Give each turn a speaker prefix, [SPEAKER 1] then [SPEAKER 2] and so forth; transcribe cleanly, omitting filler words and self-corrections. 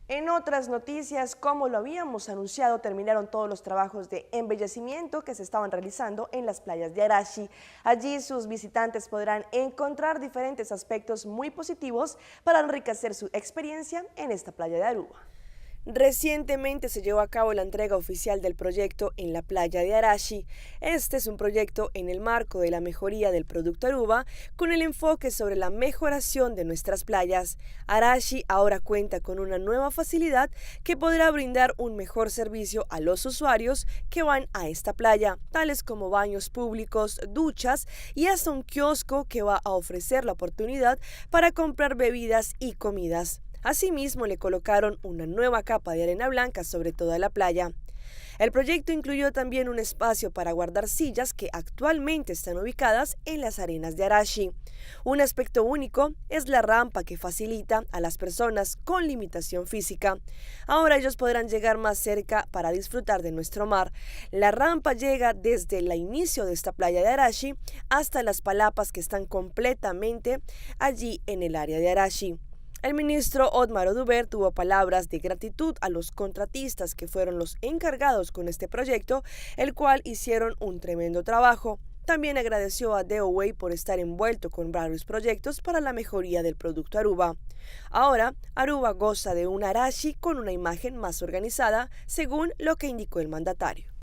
[SPEAKER 1] En otras noticias, como lo habíamos anunciado, terminaron todos los trabajos de embellecimiento que se estaban realizando en las playas de Arashi. Allí sus visitantes podrán encontrar diferentes aspectos muy positivos para enriquecer su experiencia en esta playa de Aruba. Recientemente se llevó a cabo la entrega oficial del proyecto en la playa de Arashi. Este es un proyecto en el marco de la mejoría del producto Aruba, con el enfoque sobre la mejoración de nuestras playas. Arashi ahora cuenta con una nueva facilidad que podrá brindar un mejor servicio a los usuarios que van a esta playa, tales como baños públicos, duchas y hasta un kiosco que va a ofrecer la oportunidad para comprar bebidas y comidas. Asimismo, le colocaron una nueva capa de arena blanca sobre toda la playa. El proyecto incluyó también un espacio para guardar sillas que actualmente están ubicadas en las arenas de Arashi. Un aspecto único es la rampa que facilita a las personas con limitación física. Ahora ellos podrán llegar más cerca para disfrutar de nuestro mar. La rampa llega desde el inicio de esta playa de Arashi hasta las palapas que están completamente allí en el área de Arashi. El ministro Otmar Oduber tuvo palabras de gratitud a los contratistas que fueron los encargados con este proyecto, el cual hicieron un tremendo trabajo. También agradeció a DOWAY por estar envuelto con varios proyectos para la mejoría del producto Aruba. Ahora, Aruba goza de un Arashi con una imagen más organizada, según lo que indicó el mandatario.